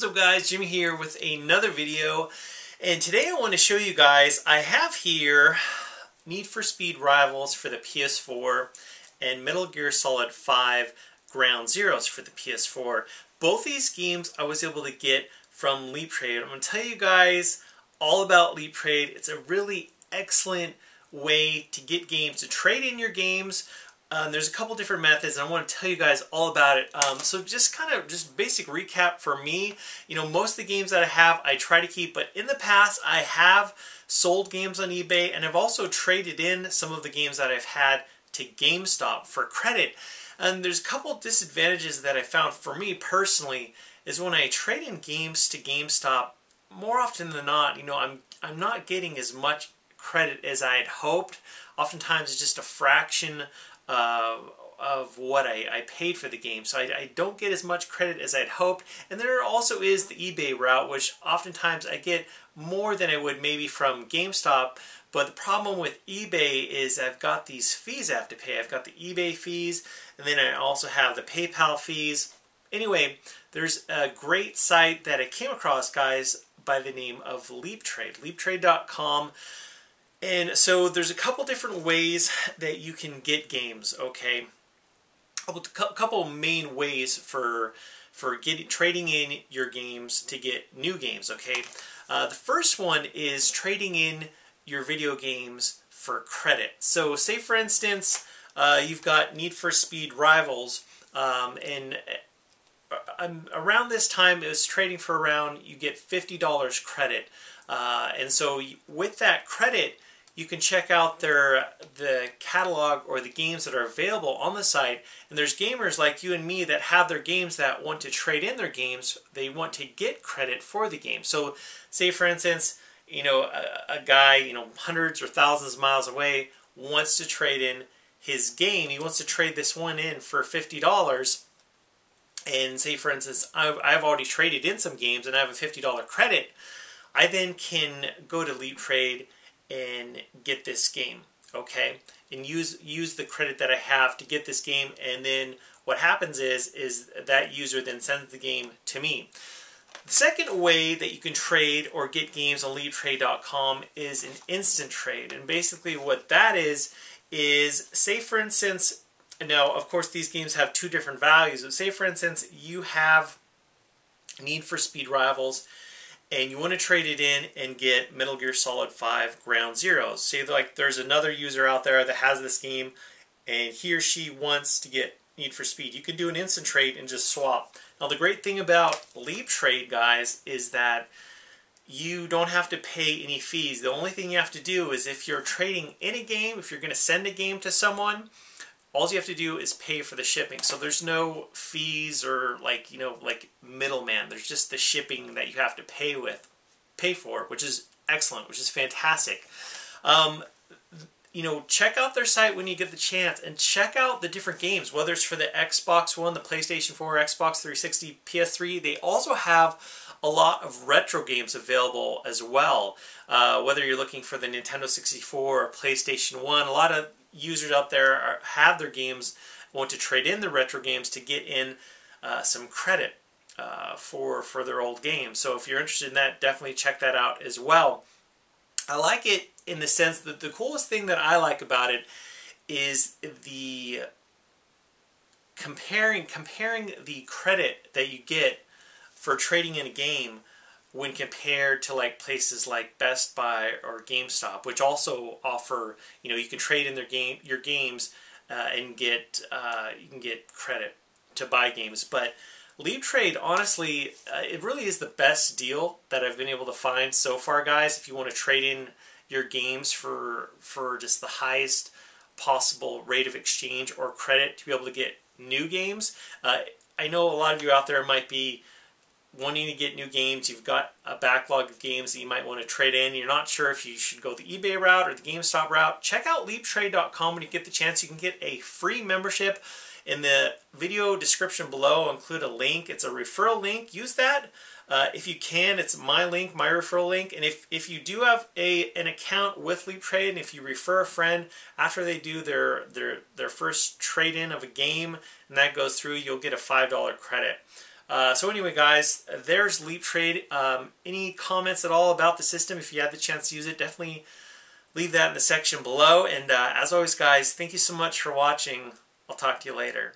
What's up guys, Jimmy here with another video, and today I want to show you guys, I have here Need for Speed Rivals for the PS4 and Metal Gear Solid 5 Ground Zeroes for the PS4. Both these games I was able to get from LeapTrade. I'm going to tell you guys all about LeapTrade. It's a really excellent way to get games, to trade in your games. There's a couple different methods, and I want to tell you guys all about it. So just basic recap for me. You know, most of the games that I have, I try to keep, but in the past, I have sold games on eBay, and I've also traded in some of the games that I've had to GameStop for credit. And there's a couple disadvantages that I found for me personally, is when I trade in games to GameStop, more often than not, you know, I'm not getting as much credit as I had hoped. Oftentimes, it's just a fraction of what I paid for the game, so I don't get as much credit as I'd hoped. And there also is the eBay route, which oftentimes I get more than I would maybe from GameStop. But the problem with eBay is I've got these fees I have to pay. I've got the eBay fees, and then I also have the PayPal fees. Anyway, there's a great site that I came across, guys, by the name of LeapTrade, LeapTrade.com. And so there's a couple different ways that you can get games, okay? A couple main ways for trading in your games to get new games, okay? The first one is trading in your video games for credit. So say for instance, you've got Need for Speed Rivals, and around this time it was trading for around, you get $50 credit. And so with that credit, you can check out the catalog or the games that are available on the site. And there's gamers like you and me that have their games that want to trade in their games. They want to get credit for the game. So say for instance, you know, a guy, you know, hundreds or thousands of miles away wants to trade in his game. He wants to trade this one in for $50. And say for instance, I've already traded in some games and I have a $50 credit. I then can go to LeapTrade and get this game, okay? And use the credit that I have to get this game, and then what happens is that user then sends the game to me. The second way that you can trade or get games on LeapTrade.com is an instant trade. And basically what that is say for instance, now of course these games have two different values, but say for instance you have Need for Speed Rivals and you want to trade it in and get Metal Gear Solid 5 Ground Zeroes. Say like there's another user out there that has this game and he or she wants to get Need for Speed. You can do an instant trade and just swap. Now the great thing about LeapTrade, guys, is that you don't have to pay any fees. The only thing you have to do is if you're trading in a game, if you're going to send a game to someone, all you have to do is pay for the shipping. So there's no fees or like, you know, like middleman. There's just the shipping that you have to pay for, which is excellent, which is fantastic. You know, check out their site when you get the chance and check out the different games, whether it's for the Xbox One, the PlayStation 4, Xbox 360, PS3. They also have a lot of retro games available as well. Whether you're looking for the Nintendo 64 or PlayStation 1, a lot of users out there have their games, want to trade in the retro games to get in some credit for their old games. So if you're interested in that, definitely check that out as well. I like it in the sense that the coolest thing that I like about it is the comparing the credit that you get for trading in a game when compared to like places like Best Buy or GameStop, which also offer, you know, you can trade in your games and get you can get credit to buy games. But LeapTrade, honestly, it really is the best deal that I've been able to find so far, guys. If you want to trade in your games for just the highest possible rate of exchange or credit to be able to get new games. I know a lot of you out there might be wanting to get new games. You've got a backlog of games that you might want to trade in. You're not sure if you should go the eBay route or the GameStop route. Check out LeapTrade.com when you get the chance. You can get a free membership. In the video description below, I'll include a link. It's a referral link. Use that if you can. It's my link, my referral link. And if you do have an account with LeapTrade, and if you refer a friend after they do their first trade-in of a game, and that goes through, you'll get a $5 credit. So anyway, guys, there's LeapTrade. Any comments at all about the system? If you have the chance to use it, definitely leave that in the section below. And as always, guys, thank you so much for watching. I'll talk to you later.